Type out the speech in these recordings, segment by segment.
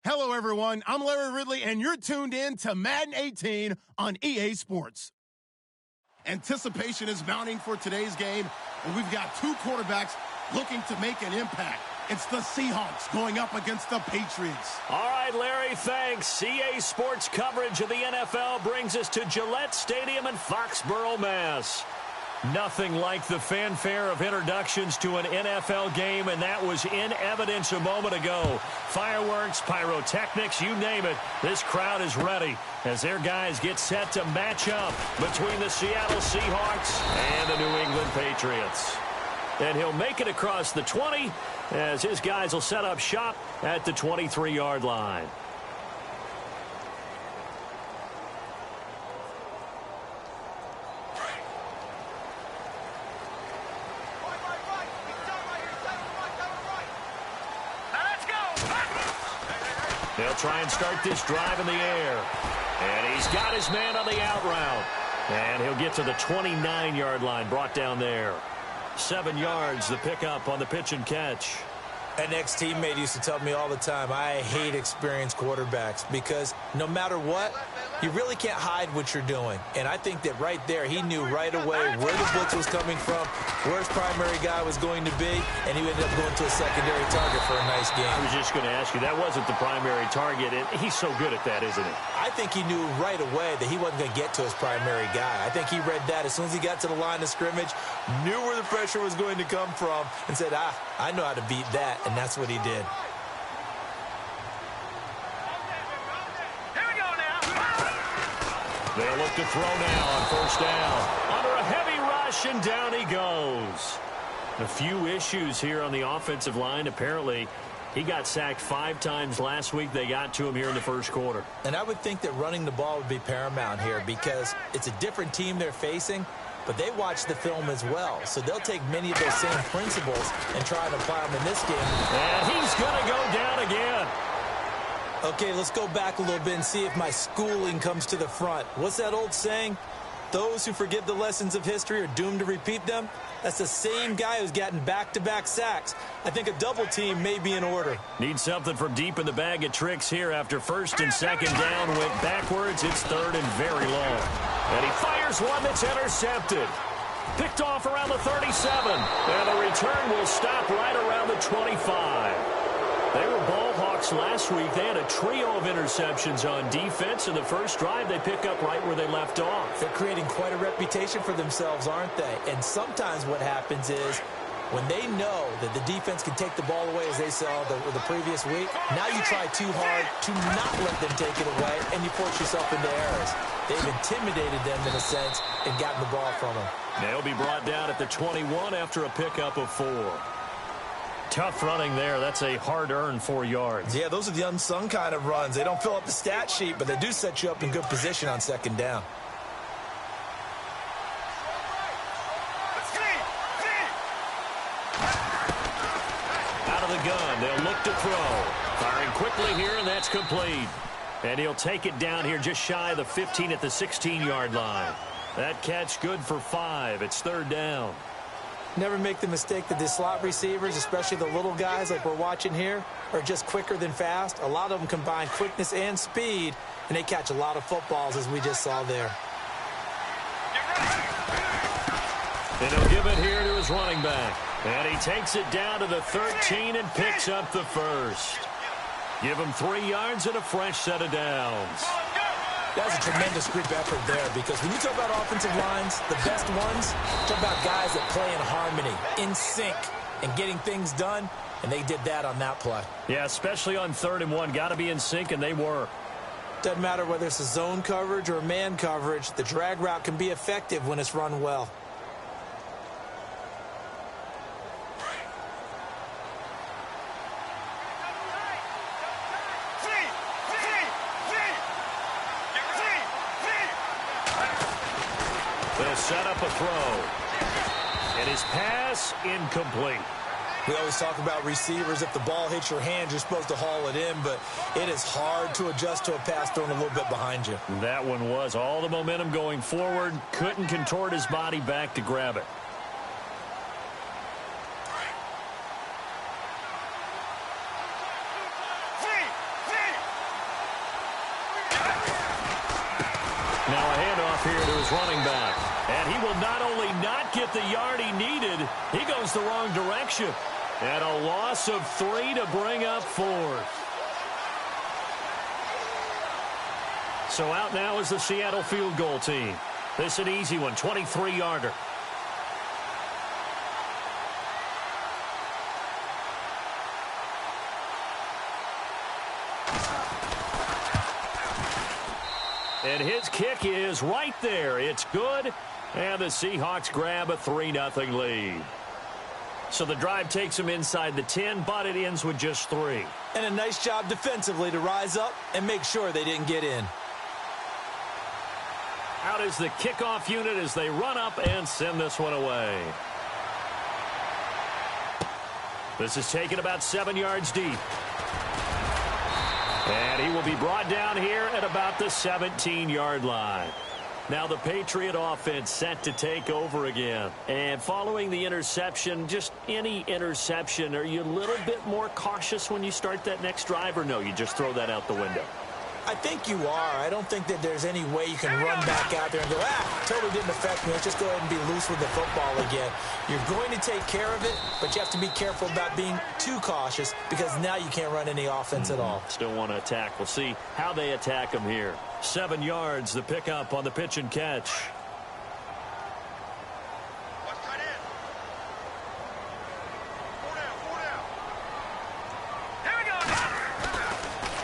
Hello, everyone. I'm Larry Ridley, and you're tuned in to Madden 18 on EA Sports. Anticipation is mounting for today's game, and we've got two quarterbacks looking to make an impact. It's the Seahawks going up against the Patriots. All right, Larry, thanks. EA Sports coverage of the NFL brings us to Gillette Stadium in Foxborough, Mass. Nothing like the fanfare of introductions to an NFL game, and that was in evidence a moment ago. Fireworks, pyrotechnics, you name it. This crowd is ready as their guys get set to match up between the Seattle Seahawks and the New England Patriots. And he'll make it across the 20 as his guys will set up shop at the 23-yard line. They'll try and start this drive in the air. And he's got his man on the out route. And he'll get to the 29-yard line, brought down there. 7 yards, the pickup on the pitch and catch. An ex-teammate used to tell me all the time, I hate experienced quarterbacks because no matter what, you really can't hide what you're doing. And I think that right there, he knew right away where the blitz was coming from, where his primary guy was going to be, and he ended up going to a secondary target for a nice game. I was just going to ask you, that wasn't the primary target, and he's so good at that, isn't he? I think he knew right away that he wasn't going to get to his primary guy. I think he read that as soon as he got to the line of scrimmage, knew where the pressure was going to come from, and said, I know how to beat that, and that's what he did. They'll look to throw now on first down. Under a heavy rush, and down he goes. A few issues here on the offensive line. Apparently, he got sacked 5 times last week. They got to him here in the first quarter. And I would think that running the ball would be paramount here because it's a different team they're facing, but they watch the film as well. So they'll take many of those same principles and try and apply them in this game. And he's going to go down again. Okay, let's go back a little bit and see if my schooling comes to the front. What's that old saying? Those who forget the lessons of history are doomed to repeat them. That's the same guy who's gotten back-to-back sacks. I think a double team may be in order. Need something from deep in the bag of tricks here after first and second down went backwards. It's third and very long. And he fires one that's intercepted. Picked off around the 37. And the return will stop right around the 25. They were ball hawks last week. They had a trio of interceptions on defense. In the first drive, they pick up right where they left off. They're creating quite a reputation for themselves, aren't they? And sometimes what happens is when they know that the defense can take the ball away, as they saw the previous week, now you try too hard to not let them take it away, and you force yourself into errors. They've intimidated them in a sense and gotten the ball from them. They'll be brought down at the 21 after a pickup of 4. Tough running there. That's a hard-earned 4 yards. Yeah, those are the unsung kind of runs. They don't fill up the stat sheet, but they do set you up in good position on second down. Out of the gun, they'll look to throw. Firing quickly here, and that's complete. And he'll take it down here just shy of the 15 at the 16-yard line. That catch good for 5. It's third down. Never make the mistake that the slot receivers, especially the little guys like we're watching here, are just quicker than fast. A lot of them combine quickness and speed, and they catch a lot of footballs, as we just saw there. And he'll give it here to his running back. And he takes it down to the 13 and picks up the first. Give him 3 yards and a fresh set of downs. That's a tremendous group effort there because when you talk about offensive lines, the best ones, talk about guys that play in harmony, in sync, and getting things done, and they did that on that play. Yeah, especially on 3rd and 1. Got to be in sync, and they were. Doesn't matter whether it's a zone coverage or a man coverage, the drag route can be effective when it's run well. They'll set up a throw. And his pass incomplete. We always talk about receivers. If the ball hits your hand, you're supposed to haul it in, but it is hard to adjust to a pass thrown a little bit behind you. That one was all the momentum going forward. Couldn't contort his body back to grab it. Now a handoff here to his running back. And he will not only not get the yard he needed, he goes the wrong direction. And a loss of 3 to bring up 4th. So out now is the Seattle field goal team. This an easy one, 23-yarder. And his kick is right there. It's good. And the Seahawks grab a 3-0 lead. So the drive takes them inside the 10, but it ends with just 3. And a nice job defensively to rise up and make sure they didn't get in. Out is the kickoff unit as they run up and send this one away. This is taken about 7 yards deep. And he will be brought down here at about the 17-yard line. Now the Patriot offense set to take over again. And following the interception, just any interception, are you a little bit more cautious when you start that next drive, or no, you just throw that out the window? I think you are. I don't think that there's any way you can run back out there and go, totally didn't affect me. Let's just go ahead and be loose with the football again. You're going to take care of it, but you have to be careful about being too cautious because now you can't run any offense at all. Still want to attack. We'll see how they attack them here. 7 yards, the pickup on the pitch and catch.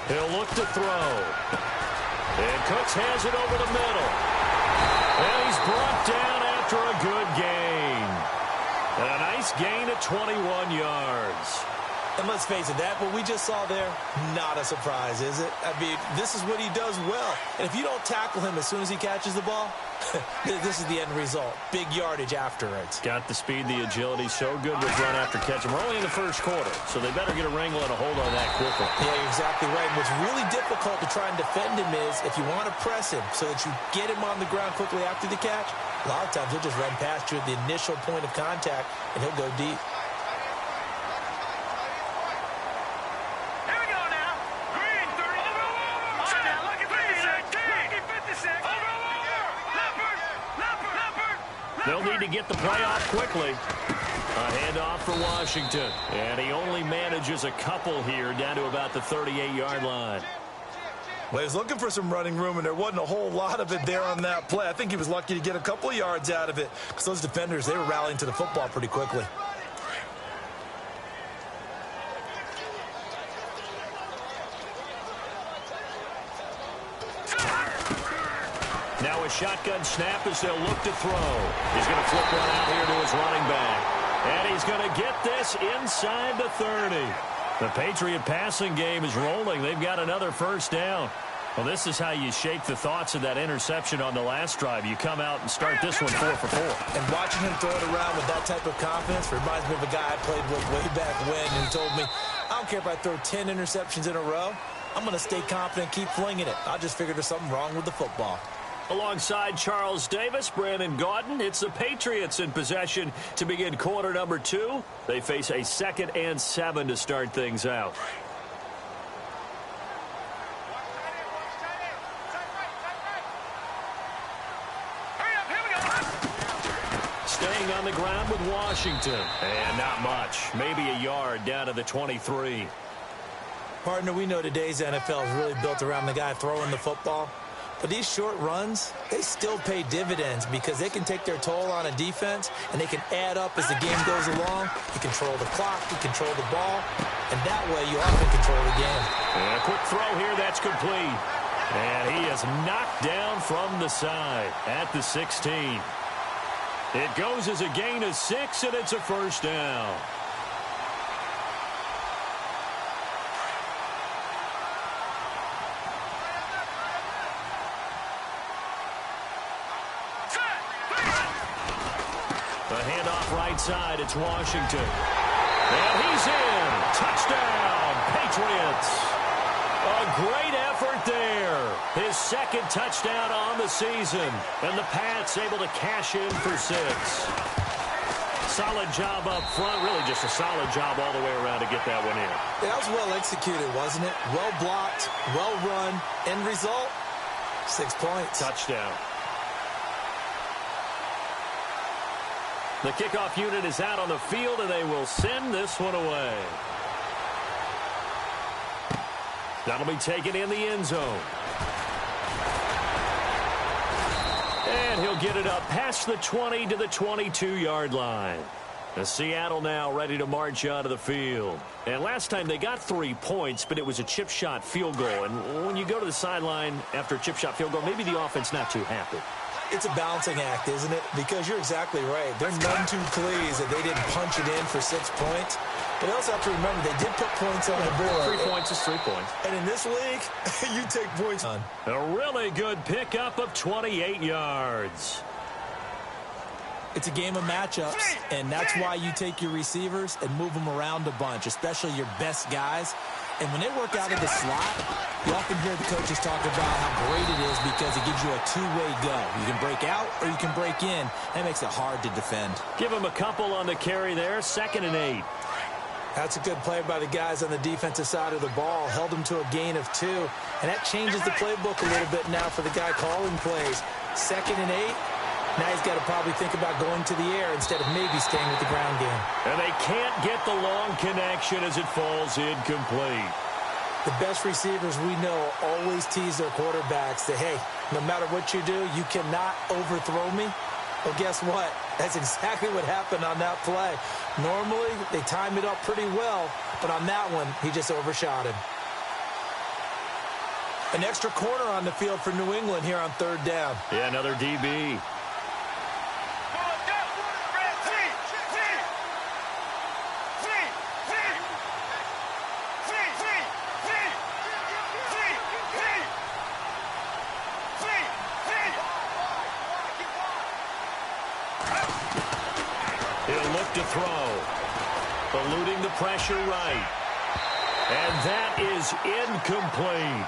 He'll look to throw. And Cooks has it over the middle. And he's brought down after a good gain. And a nice gain of 21 yards. And let's face it, what we just saw there, not a surprise, is it? I mean, this is what he does well. And if you don't tackle him as soon as he catches the ball, this is the end result. Big yardage afterwards. Got the speed, the agility, so good with run after catch. And we're only in the first quarter, so they better get a wrangle and a hold on that quickly. Yeah, you're exactly right. And what's really difficult to try and defend him is if you want to press him so that you get him on the ground quickly after the catch, a lot of times he'll just run past you at the initial point of contact, and he'll go deep. They'll need to get the play off quickly. A handoff for Washington. And he only manages a couple here down to about the 38-yard line. Well, he was looking for some running room, and there wasn't a whole lot of it there on that play. I think he was lucky to get a couple of yards out of it because those defenders, they were rallying to the football pretty quickly. Now a shotgun snap as they'll look to throw. He's going to flip one out here to his running back. And he's going to get this inside the 30. The Patriot passing game is rolling. They've got another first down. Well, this is how you shape the thoughts of that interception on the last drive. You come out and start this one 4 for 4. And watching him throw it around with that type of confidence reminds me of a guy I played with way back when, and he told me, I don't care if I throw 10 interceptions in a row. I'm going to stay confident, keep flinging it. I just figured there's something wrong with the football. Alongside Charles Davis, Brandon Gaudin, it's the Patriots in possession to begin quarter number 2. They face a 2nd and 7 to start things out. Staying on the ground with Washington. And not much. Maybe a yard down to the 23. Partner, we know today's NFL is really built around the guy throwing the football. But these short runs, they still pay dividends because they can take their toll on a defense, and they can add up as the game goes along. You control the clock, you control the ball, and that way you often control the game. And a quick throw here, that's complete. And he is knocked down from the side at the 16. It goes as a gain of 6, and it's a first down. Side, it's Washington. And he's in. Touchdown, Patriots. A great effort there. His 2nd touchdown on the season. And the Pats able to cash in for 6. Solid job up front. Really just a solid job all the way around to get that one in. That was well executed, wasn't it? Well blocked, well run. End result, 6 points. Touchdown. The kickoff unit is out on the field, and they will send this one away. That'll be taken in the end zone. And he'll get it up past the 20 to the 22-yard line. The Seattle now ready to march onto the field. And last time they got 3 points, but it was a chip shot field goal. And when you go to the sideline after a chip shot field goal, maybe the offense not too happy. It's a balancing act, isn't it? Because you're exactly right. They're none too pleased that they didn't punch it in for 6 points. But you also have to remember they did put points on the board. 3 points is 3 points. And in this league, you take points on. A really good pickup of 28 yards. It's a game of matchups, and that's why you take your receivers and move them around a bunch, especially your best guys. And when they work out of the slot, you often hear the coaches talk about how great it is because it gives you a two-way go. You can break out or you can break in. That makes it hard to defend. Give them a couple on the carry there, 2nd and 8. That's a good play by the guys on the defensive side of the ball. Held them to a gain of 2. And that changes the playbook a little bit now for the guy calling plays. 2nd and 8. Now he's got to probably think about going to the air instead of maybe staying with the ground game. And they can't get the long connection as it falls incomplete. The best receivers we know always tease their quarterbacks that, hey, no matter what you do, you cannot overthrow me. Well, guess what? That's exactly what happened on that play. Normally, they time it up pretty well, but on that one, he just overshot him. An extra corner on the field for New England here on 3rd down. Yeah, another DB. He'll look to throw. Eluding the pressure right. And that is incomplete.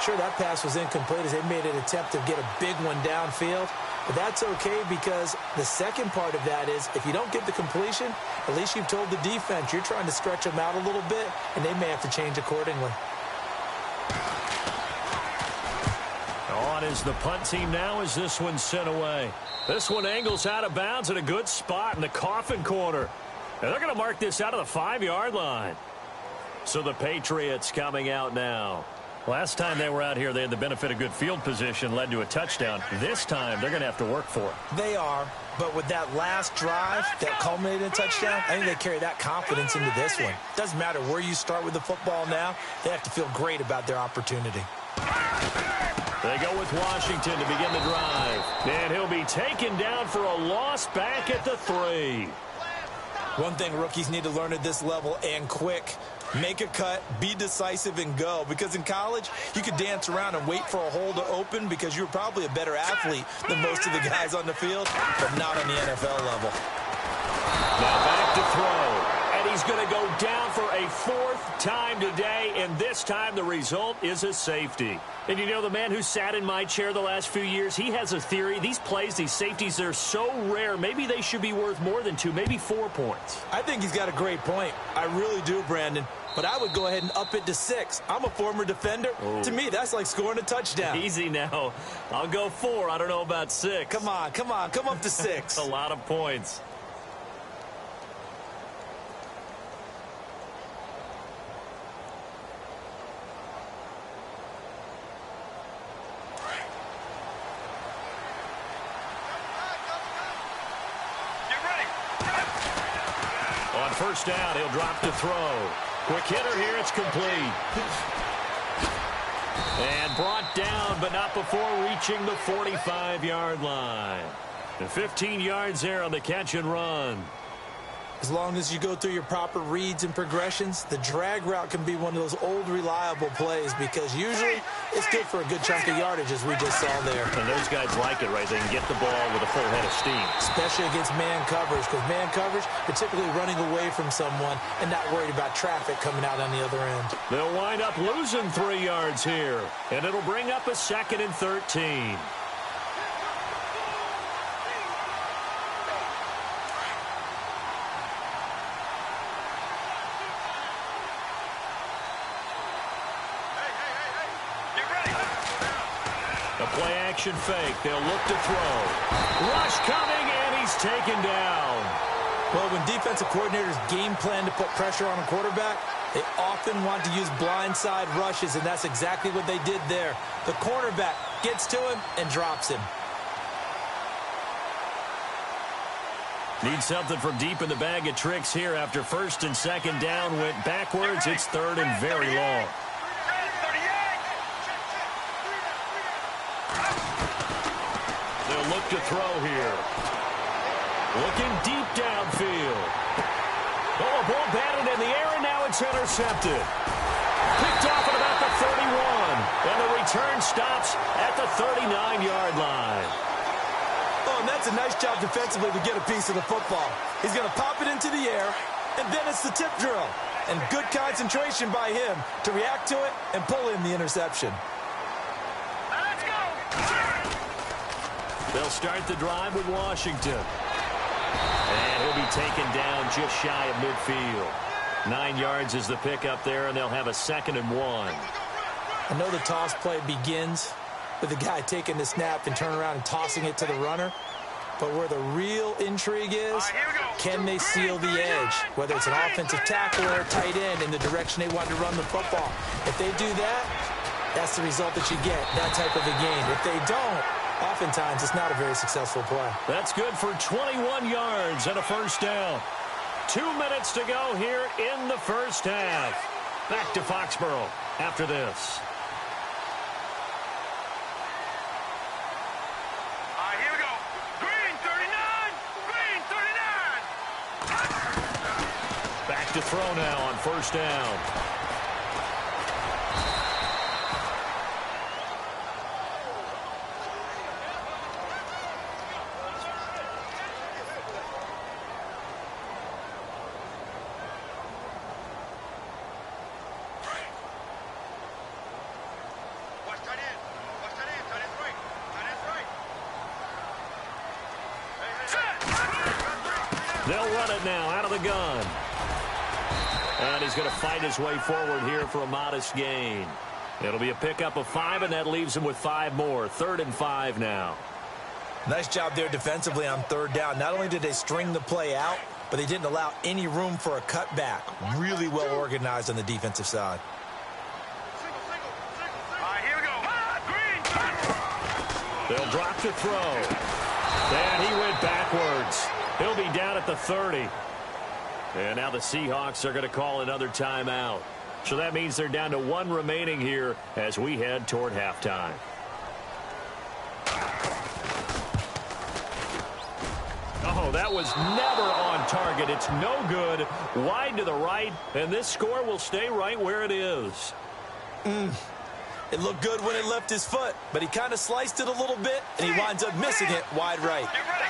Sure, that pass was incomplete as they made an attempt to get a big one downfield. But that's okay because the second part of that is if you don't get the completion, at least you've told the defense you're trying to stretch them out a little bit, and they may have to change accordingly. On is the punt team now as this one's sent away. This one angles out of bounds at a good spot in the coffin corner. And they're going to mark this out of the 5-yard line. So the Patriots coming out now. Last time they were out here, they had the benefit of good field position, led to a touchdown. This time, they're going to have to work for it. They are, but with that last drive that culminated in a touchdown, I think they carry that confidence into this one. Doesn't matter where you start with the football now, they have to feel great about their opportunity. They go with Washington to begin the drive. And he'll be taken down for a loss back at the 3. One thing rookies need to learn at this level and quick. Make a cut, be decisive, and go. Because in college, you could dance around and wait for a hole to open because you're probably a better athlete than most of the guys on the field, but not on the NFL level. Now back to throw. And he's going to go down for a 4th time today, and this time the result is a safety. And you know, the man who sat in my chair the last few years, he has a theory. These plays, these safeties, they're so rare. Maybe they should be worth more than 2, maybe 4 points. I think he's got a great point. I really do, Brandon. But I would go ahead and up it to 6. I'm a former defender. Ooh. To me, that's like scoring a touchdown. Easy now. I'll go 4. I don't know about 6. Come on. Come up to 6. A lot of points. On 1st down, he'll drop to throw. Quick hitter here, it's complete. And brought down, but not before reaching the 45-yard line. And 15 yards there on the catch and run. As long as you go through your proper reads and progressions, the drag route can be one of those old reliable plays because usually it's good for a good chunk of yardage as we just saw there. And those guys like it, right? They can get the ball with a full head of steam. Especially against man coverage because man coverage, they're typically running away from someone and not worried about traffic coming out on the other end. They'll wind up losing 3 yards here, and it'll bring up a 2nd and 13. A play-action fake. They'll look to throw. Rush coming, and he's taken down. Well, when defensive coordinators game plan to put pressure on a quarterback, they often want to use blindside rushes, and that's exactly what they did there. The cornerback gets to him and drops him. Need something from deep in the bag of tricks here after first and second down went backwards. It's third and very long. They'll look to throw here. Looking deep downfield. Oh, a ball batted in the air, and now it's intercepted. Picked off at about the 31. And the return stops at the 39-yard line. Oh, and that's a nice job defensively to get a piece of the football. He's going to pop it into the air, and then it's the tip drill. And good concentration by him to react to it and pull in the interception. Let's go! They'll start the drive with Washington. And he'll be taken down just shy of midfield. 9 yards is the pickup there, and they'll have a 2nd and 1. I know the toss play begins with the guy taking the snap and turn around and tossing it to the runner. But where the real intrigue is, can they seal the edge? Whether it's an offensive tackle or a tight end in the direction they want to run the football. If they do that, that's the result that you get, that type of a game. If they don't, oftentimes it's not a very successful play. That's good for 21 yards and a first down. 2 minutes to go here in the first half. Back to Foxborough after this. Here we go. Green 39. Green 39. Back to throw now on first down. They'll run it now out of the gun. And he's going to fight his way forward here for a modest gain. It'll be a pickup of 5, and that leaves him with 5 more. 3rd and 5 now. Nice job there defensively on 3rd down. Not only did they string the play out, but they didn't allow any room for a cutback. Really well organized on the defensive side. Here we go. Green. They'll drop to throw. And he went backwards. He'll be down at the 30. And now the Seahawks are going to call another timeout. So that means they're down to 1 remaining here as we head toward halftime. Oh, that was never on target. It's no good. Wide to the right, and this score will stay right where it is. It looked good when it left his foot, but he kind of sliced it a little bit, and he winds up missing it wide right. Get ready.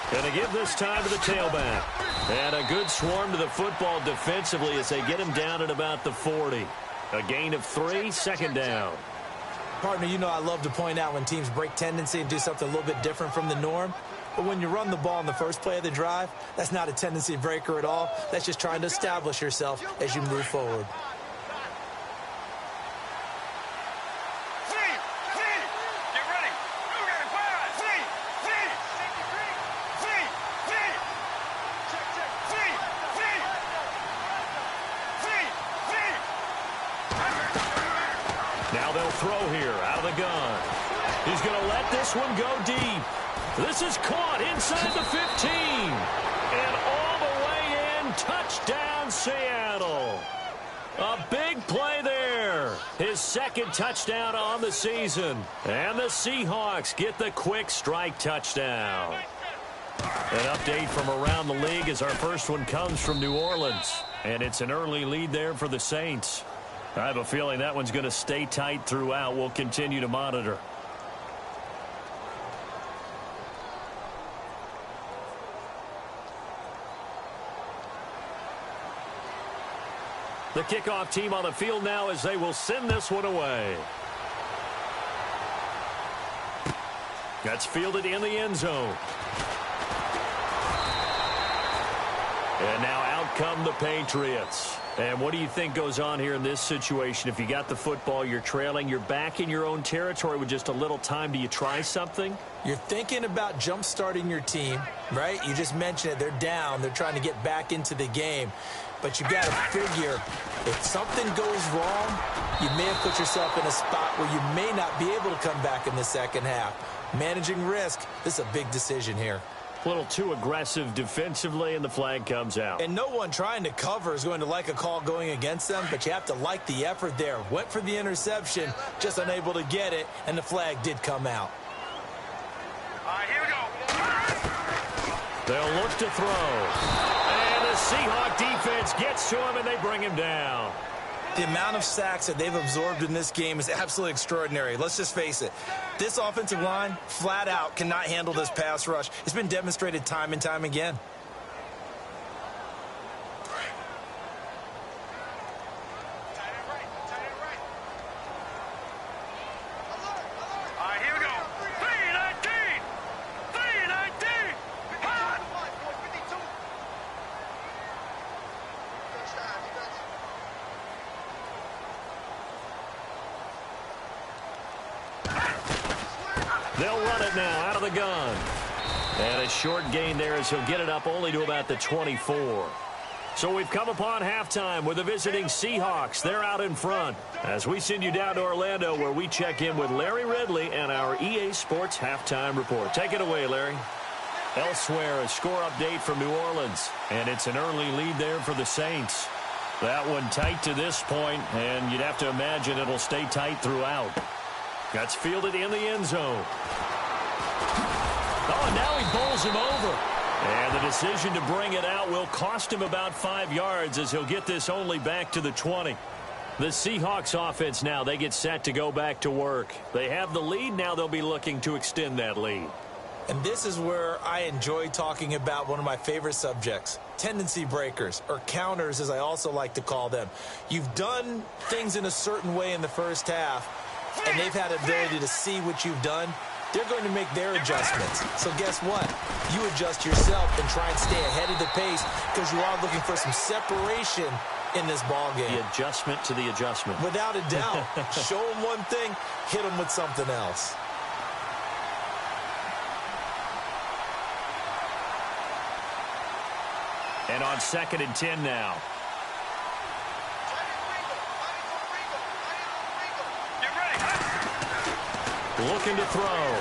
Going to give this time to the tailback. And a good swarm to the football defensively as they get him down at about the 40. A gain of 3, 2nd down. Partner, you know I love to point out when teams break tendency and do something a little bit different from the norm. But when you run the ball in the first play of the drive, that's not a tendency breaker at all. That's just trying to establish yourself as you move forward. Now they'll throw here out of the gun. He's going to let this one go deep. This is caught inside the 15. And all the way in, touchdown Seattle. A big play there. His 2nd touchdown on the season. And the Seahawks get the quick strike touchdown. An update from around the league as our first one comes from New Orleans. And it's an early lead there for the Saints. I have a feeling that one's going to stay tight throughout. We'll continue to monitor. The kickoff team on the field now as they will send this one away. That's fielded in the end zone. And now out come the Patriots. And what do you think goes on here in this situation? If you got the football, you're trailing, you're back in your own territory with just a little time. Do you try something? You're thinking about jump-starting your team, right? You just mentioned it. They're down. They're trying to get back into the game. But you've got to figure, if something goes wrong, you may have put yourself in a spot where you may not be able to come back in the second half. Managing risk, this is a big decision here. A little too aggressive defensively, and the flag comes out. And no one trying to cover is going to like a call going against them, but you have to like the effort there. Went for the interception, just unable to get it, and the flag did come out. All right, here we go. They'll look to throw. And the Seahawk defense gets to him, and they bring him down. The amount of sacks that they've absorbed in this game is absolutely extraordinary. Let's just face it. This offensive line, flat out, cannot handle this pass rush. It's been demonstrated time and time again. All right, here we go. 319. 319. Hot. They'll run it now out of the gun. And a short gain there as he'll get it up only to about the 24. So we've come upon halftime with the visiting Seahawks. They're out in front as we send you down to Orlando, where we check in with Larry Ridley and our EA Sports halftime report. Take it away, Larry. Elsewhere, a score update from New Orleans, and it's an early lead there for the Saints. That one tight to this point, and you'd have to imagine it'll stay tight throughout. That's fielded in the end zone. Oh, and now he bowls him over. And the decision to bring it out will cost him about 5 yards, as he'll get this only back to the 20. The Seahawks offense now, they get set to go back to work. They have the lead. Now they'll be looking to extend that lead. And this is where I enjoy talking about one of my favorite subjects, tendency breakers, or counters as I also like to call them. You've done things in a certain way in the first half, and they've had an ability to see what you've done. They're going to make their adjustments. So guess what? You adjust yourself and try and stay ahead of the pace, because you are looking for some separation in this ball game. The adjustment to the adjustment. Without a doubt. Show them one thing, hit them with something else. And on 2nd and 10 now. Get ready. Looking to throw.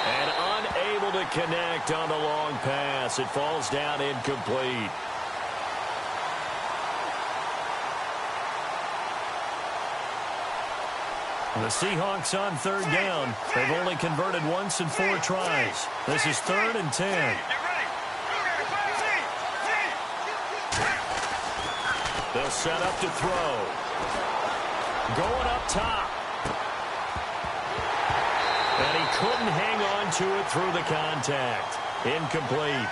And unable to connect on the long pass. It falls down incomplete. The Seahawks on 3rd down. They've only converted once in 4 tries. This is 3rd and 10. Get ready. They'll set up to throw. Going up top. And he couldn't hang on to it through the contact. Incomplete.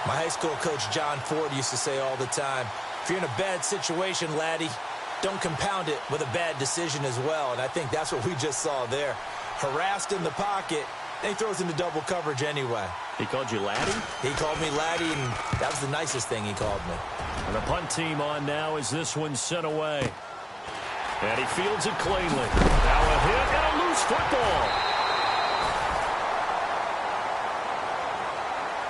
My high school coach, John Ford, used to say all the time, if you're in a bad situation, laddie, don't compound it with a bad decision as well. And I think that's what we just saw there. Harassed in the pocket, then he throws into double coverage anyway. He called you laddie? He called me laddie, and that was the nicest thing he called me. And the punt team on now as this one's sent away. And he fields it cleanly. Now a hit and a loose football.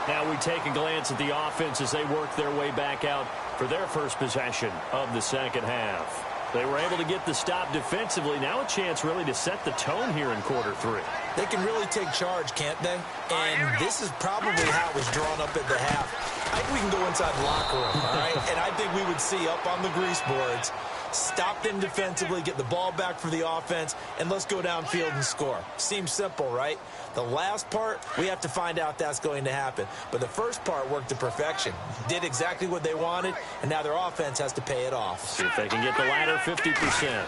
Now we take a glance at the offense as they work their way back out for their first possession of the second half. They were able to get the stop defensively. Now a chance really to set the tone here in quarter 3. They can really take charge, can't they? And this is probably how it was drawn up at the half. I think we can go inside the locker room, all right? And I think we would see up on the grease boards, stop them defensively, get the ball back for the offense, and let's go downfield and score. Seems simple, right? The last part, we have to find out that's going to happen. But the first part worked to perfection. Did exactly what they wanted, and now their offense has to pay it off. See if they can get the latter 50%.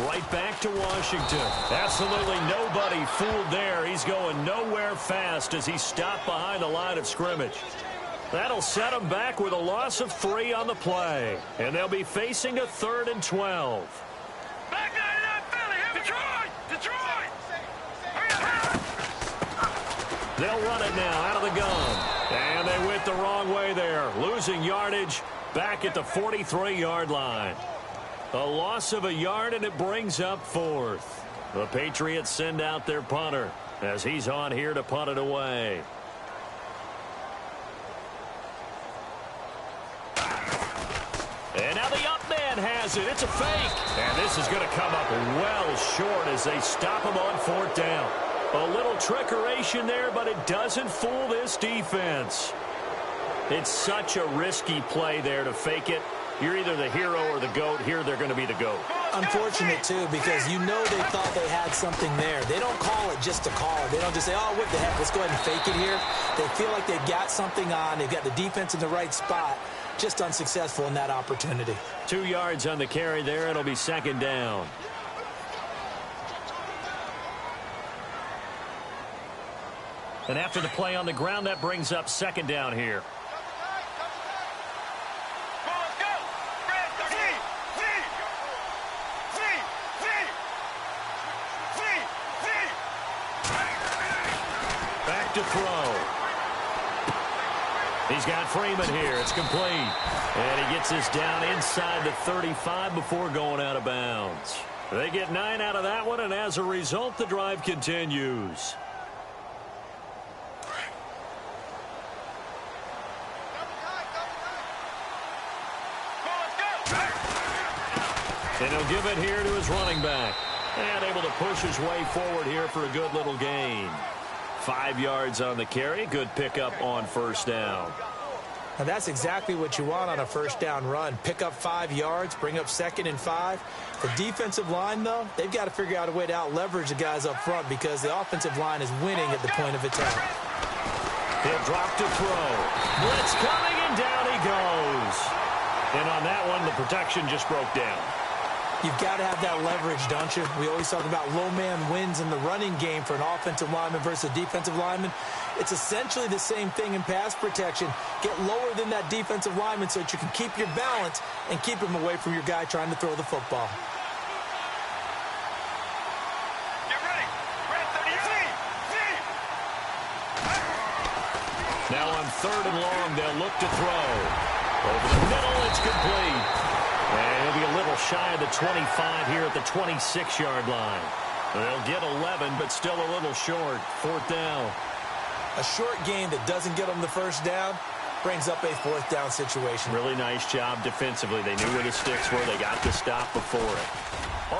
Right back to Washington. Absolutely nobody fooled there. He's going nowhere fast as he's stopped behind the line of scrimmage. That'll set them back with a loss of 3 on the play. And they'll be facing a 3rd and 12. Back 99 Philly. Detroit. Detroit. They'll run it now out of the gun. And they went losing yardage back at the 43-yard line. A loss of a yard, and it brings up fourth. The Patriots send out their punter as he's on here to punt it away. And now the up man has it. It's a fake. And this is going to come up well short as they stop him on fourth down. A little trickeration there, but it doesn't fool this defense. It's such a risky play there to fake it. You're either the hero or the GOAT. Here they're going to be the GOAT. Unfortunate, too, because you know they thought they had something there. They don't call it just to call it. They don't just say, oh, what the heck, let's go ahead and fake it here. They feel like they've got something on. They've got the defense in the right spot. Just unsuccessful in that opportunity. 2 yards on the carry there. It'll be second down. And after the play on the ground, that brings up second down here. Back to throw. He's got Freeman here. It's complete. And he gets this down inside the 35 before going out of bounds. They get 9 out of that one, and as a result, the drive continues. And he'll give it here to his running back. And able to push his way forward here for a good little gain. 5 yards on the carry. Good pickup on first down. Now that's exactly what you want on a first down run. Pick up 5 yards, bring up 2nd and 5. The defensive line, though, they've got to figure out a way to out-leverage the guys up front because the offensive line is winning at the point of attack. He'll drop to throw. Blitz coming, and down he goes. And on that one, the protection just broke down. You've got to have that leverage, don't you? We always talk about low man wins in the running game for an offensive lineman versus a defensive lineman. It's essentially the same thing in pass protection. Get lower than that defensive lineman so that you can keep your balance and keep him away from your guy trying to throw the football. Get ready. Now on 3rd and long, they'll look to throw. Over the middle, it's complete. And he'll be a little shy of the 25 here at the 26-yard line. They'll get 11, but still a little short. 4th down. A short gain that doesn't get them the first down brings up a 4th down situation. Really nice job defensively. They knew where the sticks were. They got the stop before it.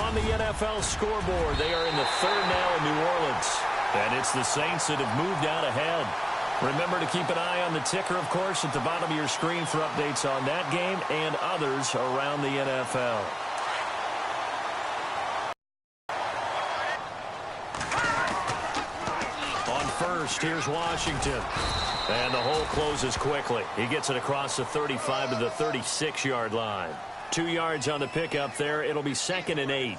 On the NFL scoreboard, they are in the 3rd now in New Orleans. And it's the Saints that have moved out ahead. Remember to keep an eye on the ticker, of course, at the bottom of your screen for updates on that game and others around the NFL. On first, here's Washington. And the hole closes quickly. He gets it across the 35 to the 36-yard line. 2 yards on the pickup there. It'll be 2nd and 8.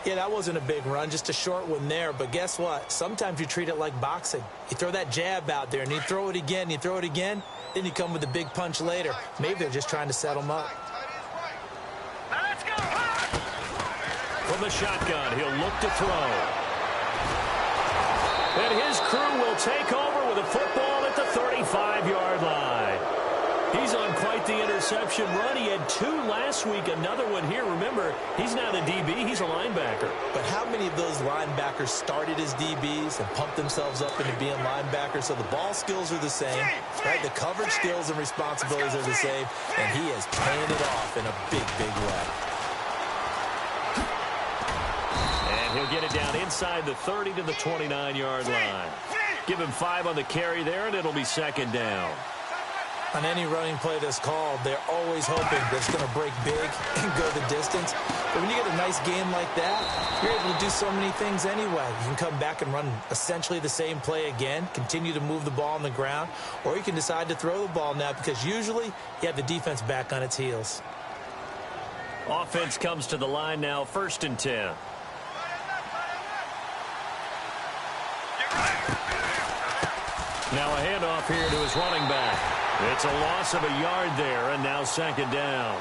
Yeah, that wasn't a big run, just a short one there. But guess what? Sometimes you treat it like boxing. You throw that jab out there, and you throw it again, you throw it again, then you come with a big punch later. Maybe they're just trying to set them up. Now let's go. From the shotgun, he'll look to throw. And his crew will take over with a football at the 35-yard line. He's on quite the interception run. He had 2 last week, another one here. Remember, he's not a DB, he's a linebacker. But how many of those linebackers started as DBs and pumped themselves up into being linebackers? So the ball skills are the same, right? The coverage skills and responsibilities are the same, and he is paying it off in a big, big way. And he'll get it down inside the 30 to the 29-yard line. Give him 5 on the carry there, and it'll be 2nd down. On any running play that's called, they're always hoping that it's going to break big and go the distance. But when you get a nice game like that, you're able to do so many things anyway. You can come back and run essentially the same play again, continue to move the ball on the ground, or you can decide to throw the ball now because usually you have the defense back on its heels. Offense comes to the line now, 1st and 10. Now a handoff here to his running back. It's a loss of a yard there, and now 2nd down.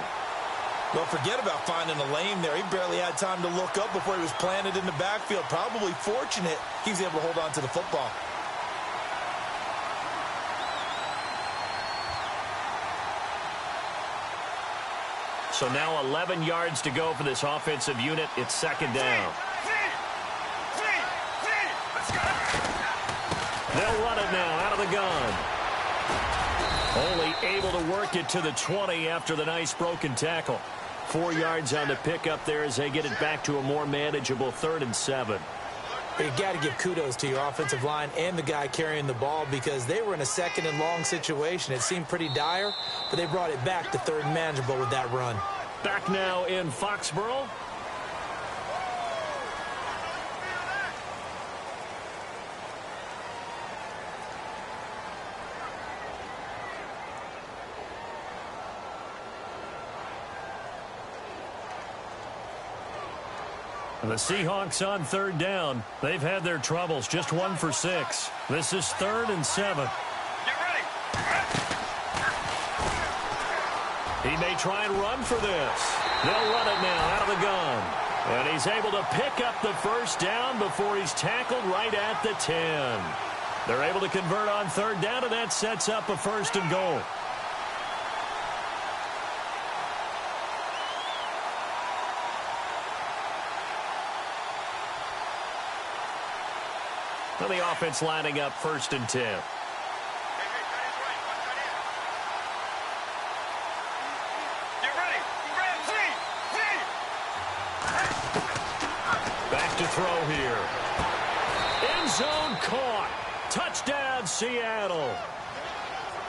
Well, forget about finding a lane there. He barely had time to look up before he was planted in the backfield. Probably fortunate he was able to hold on to the football. So now 11 yards to go for this offensive unit. It's second down. They'll run it now out of the gun. Only able to work it to the 20 after the nice broken tackle. 4 yards on the pickup there as they get it back to a more manageable 3rd and 7. You got to give kudos to your offensive line and the guy carrying the ball because they were in a 2nd and long situation. It seemed pretty dire, but they brought it back to 3rd and manageable with that run. Back now in Foxborough. The Seahawks on 3rd down. They've had their troubles. Just 1 for 6. This is 3rd and 7. Get ready. He may try and run for this. They'll run it now out of the gun. And he's able to pick up the 1st down before he's tackled right at the 10. They're able to convert on 3rd down, and that sets up a 1st and goal. Well, the offense lining up 1st and 10. Back to throw here. End zone caught. Touchdown, Seattle.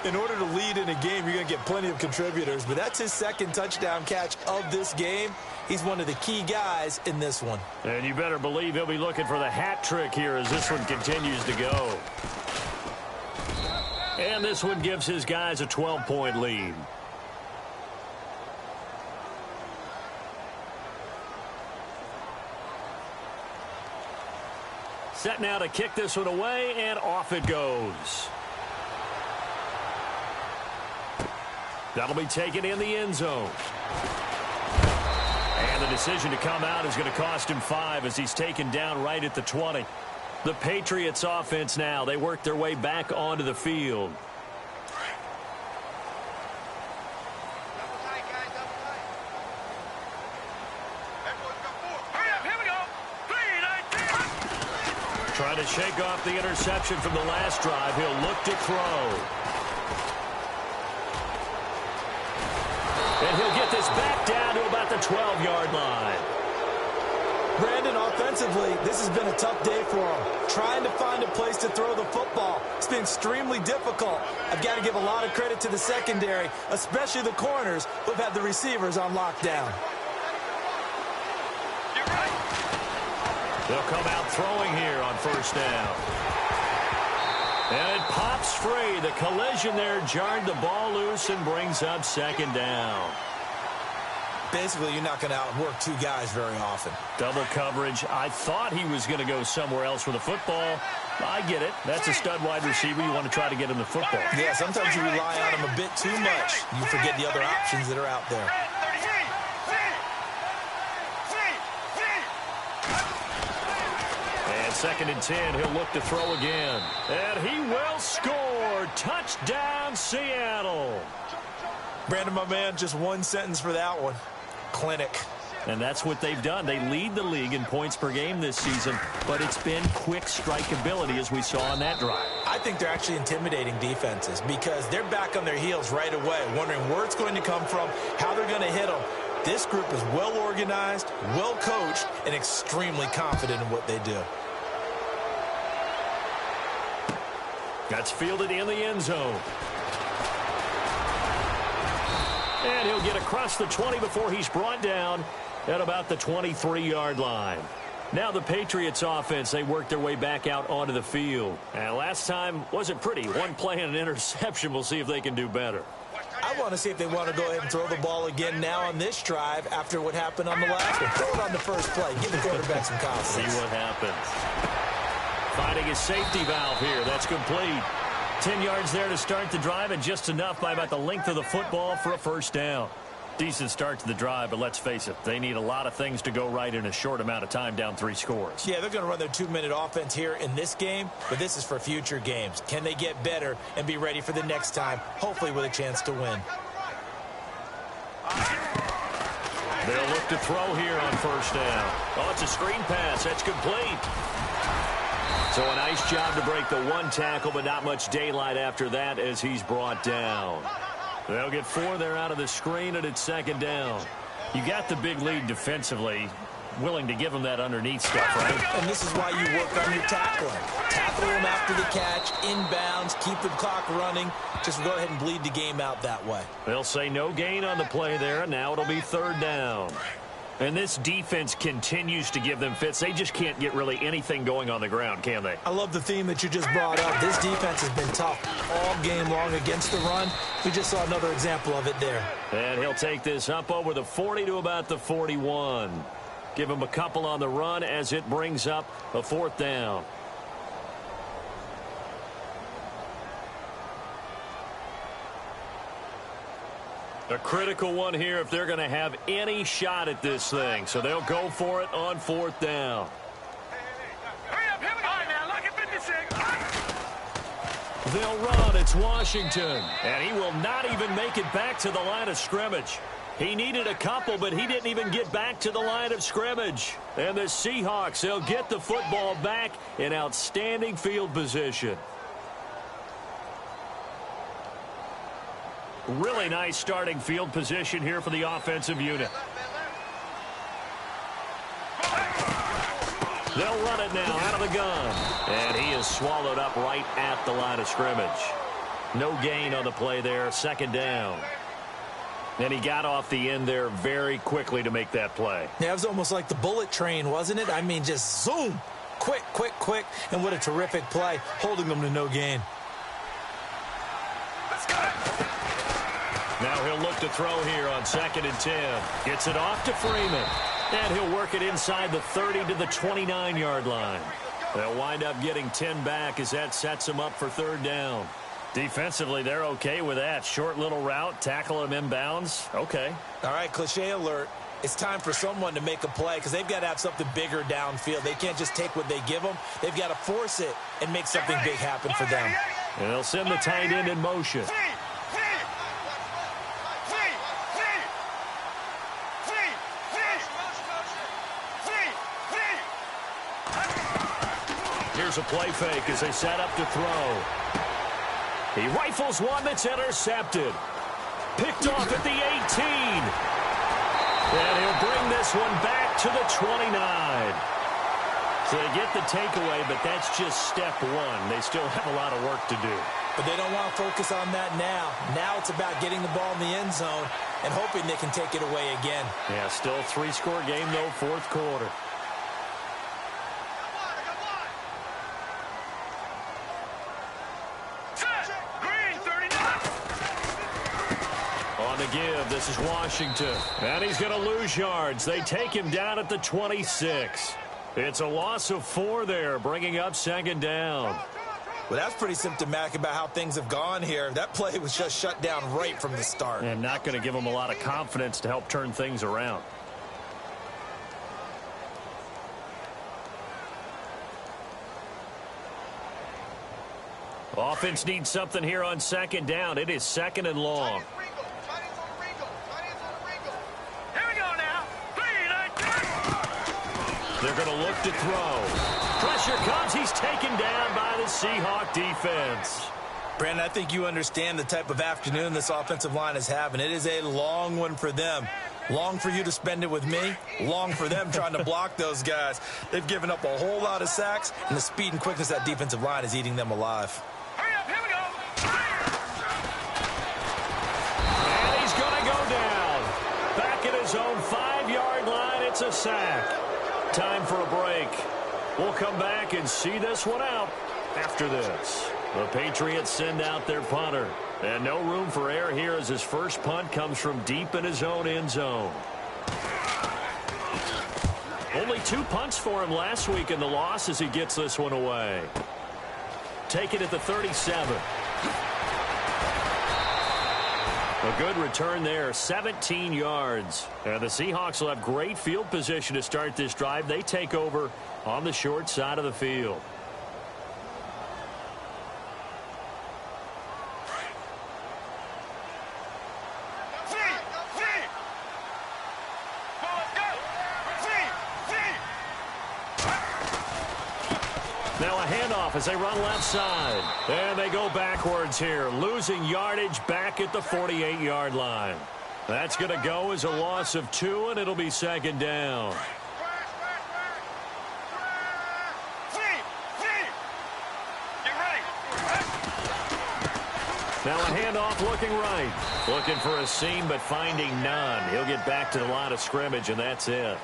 In order to lead in a game, you're going to get plenty of contributors, but that's his 2nd touchdown catch of this game. He's one of the key guys in this one. And you better believe he'll be looking for the hat trick here as this one continues to go. And this one gives his guys a 12-point lead. Set now to kick this one away, and off it goes. That'll be taken in the end zone. And the decision to come out is going to cost him 5 as he's taken down right at the 20. The Patriots offense now, they work their way back onto the field. Trying to shake off the interception from the last drive. He'll look to throw. And he'll get this back down to about the 12-yard line. Brandon, offensively, this has been a tough day for him. Trying to find a place to throw the football. It's been extremely difficult. I've got to give a lot of credit to the secondary, especially the corners who've had the receivers on lockdown. They'll come out throwing here on 1st down. And it pops free. The collision there jarred the ball loose and brings up 2nd down. Basically, you're not going to outwork 2 guys very often. Double coverage. I thought he was going to go somewhere else with the football. I get it. That's a stud wide receiver. You want to try to get him the football. Yeah, sometimes you rely on him a bit too much. You forget the other options that are out there. And 2nd and 10, he'll look to throw again. And he will score. Touchdown, Seattle. Brandon, my man, just one sentence for that one. Clinic. And that's what they've done. They lead the league in points per game this season, but it's been quick strikeability as we saw on that drive. I think they're actually intimidating defenses because they're back on their heels right away, wondering where it's going to come from, how they're going to hit them. This group is well organized, well coached, and extremely confident in what they do. That's fielded in the end zone. And he'll get across the 20 before he's brought down at about the 23-yard line. Now the Patriots offense, they work their way back out onto the field. And last time wasn't pretty. One play and an interception. We'll see if they can do better. I want to see if they want to go ahead and throw the ball again now on this drive after what happened on the last one. Throw it on the first play. Give the quarterback some confidence. See what happens. Finding his safety valve here. That's complete. 10 yards there to start the drive, and just enough by about the length of the football for a 1st down. Decent start to the drive, but let's face it, they need a lot of things to go right in a short amount of time, down 3 scores. Yeah, they're going to run their 2-minute offense here in this game, but this is for future games. Can they get better and be ready for the next time, hopefully with a chance to win? They'll look to throw here on first down. Oh, it's a screen pass. That's complete. So a nice job to break the one tackle, but not much daylight after that as he's brought down. They'll get 4 there out of the screen, and it's second down. You got the big lead defensively. Willing to give them that underneath stuff, right? And this is why you work on your tackling. Tackle them after the catch, inbounds, keep the clock running. Just go ahead and bleed the game out that way. They'll say no gain on the play there, and now it'll be third down. And this defense continues to give them fits. They just can't get really anything going on the ground, can they? I love the theme that you just brought up. This defense has been tough all game long against the run. We just saw another example of it there. And he'll take this up over the 40 to about the 41. Give him a couple on the run as it brings up a fourth down. A critical one here if they're going to have any shot at this thing. So they'll go for it on fourth down. Hurry up, here we go. All right, now, lock it 56. They'll run. It's Washington. And he will not even make it back to the line of scrimmage. He needed a couple, but he didn't even get back to the line of scrimmage. And the Seahawks, they'll get the football back in outstanding field position. Really nice starting field position here for the offensive unit. They'll run it now out of the gun. And he is swallowed up right at the line of scrimmage. No gain on the play there, second down. And he got off the end there very quickly to make that play. Yeah, it was almost like the bullet train, wasn't it? I mean, just zoom. Quick, quick, quick. And what a terrific play, holding them to no gain. Now he'll look to throw here on 2nd and 10. Gets it off to Freeman. And he'll work it inside the 30 to the 29-yard line. They'll wind up getting 10 back as that sets them up for third down. Defensively, they're okay with that. Short little route, tackle him inbounds. Okay. All right, cliche alert. It's time for someone to make a play because they've got to have something bigger downfield. They can't just take what they give them. They've got to force it and make something big happen for them. And they'll send the tight end in motion. Here's a play fake as they set up to throw. He rifles one that's intercepted. Picked off at the 18. And he'll bring this one back to the 29. So they get the takeaway, but that's just step one. They still have a lot of work to do. But they don't want to focus on that now. Now it's about getting the ball in the end zone and hoping they can take it away again. Yeah, still a 3-score game, though, fourth quarter. Give. This is Washington. And he's going to lose yards. They take him down at the 26. It's a loss of 4 there, bringing up second down. Well, that's pretty symptomatic about how things have gone here. That play was just shut down right from the start. And not going to give them a lot of confidence to help turn things around. Offense needs something here on second down. It is second and long. They're going to look to throw. Pressure comes. He's taken down by the Seahawk defense. Brandon, I think you understand the type of afternoon this offensive line is having. It is a long one for them. Long for you to spend it with me. Long for them trying to block those guys. They've given up a whole lot of sacks, and the speed and quickness of that defensive line is eating them alive. Hurry up, here we go. And he's going to go down. Back at his own 5-yard line. It's a sack. Time for a break. We'll come back and see this one out after this. The Patriots send out their punter. And no room for error here as his first punt comes from deep in his own end zone. Only 2 punts for him last week in the loss as he gets this one away. Take it at the 37. A good return there, 17 yards. And the Seahawks will have great field position to start this drive. They take over on the short side of the field. Now a handoff as they run left side. And they go backwards here, losing yardage back at the 48-yard line. That's going to go as a loss of 2, and it'll be second down. Now a handoff looking right. Looking for a seam, but finding none. He'll get back to the line of scrimmage, and that's it.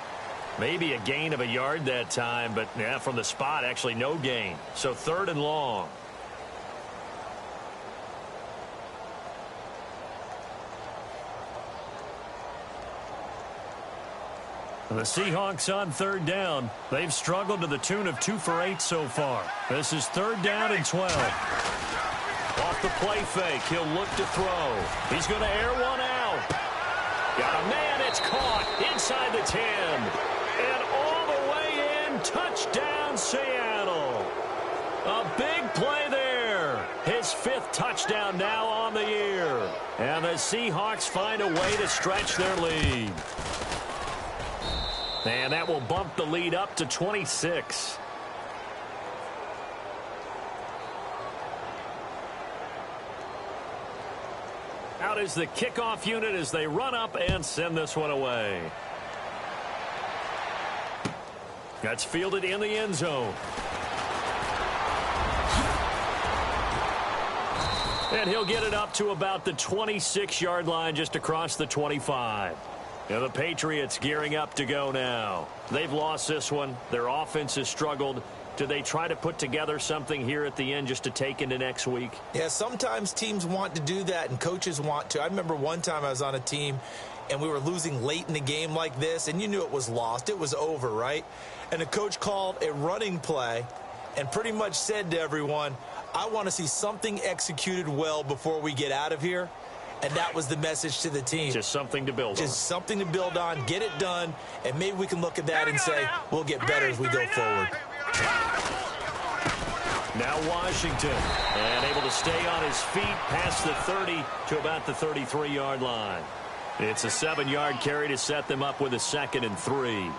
Maybe a gain of a yard that time, but yeah, from the spot, actually no gain. So 3rd and long. The Seahawks on 3rd down. They've struggled to the tune of 2 for 8 so far. This is 3rd down and 12. Off the play fake, he'll look to throw. He's going to air one out. Got a man, it's caught inside the 10. And all the way in, touchdown Seattle. A big play there. His 5th touchdown now on the year. And the Seahawks find a way to stretch their lead. And that will bump the lead up to 26. Out is the kickoff unit as they run up and send this one away. That's fielded in the end zone. And he'll get it up to about the 26-yard line, just across the 25. And the Patriots gearing up to go now. They've lost this one. Their offense has struggled. Do they try to put together something here at the end just to take into next week? Yeah, sometimes teams want to do that and coaches want to. I remember one time I was on a team and we were losing late in the game like this, and you knew it was lost. It was over, right? And the coach called a running play and pretty much said to everyone, I want to see something executed well before we get out of here. And that was the message to the team. Just something to build on. Just something to build on, get it done, and maybe we can look at that and say, we'll get better as we go forward. Now Washington, and able to stay on his feet past the 30 to about the 33-yard line. It's a 7-yard carry to set them up with a 2nd and 3.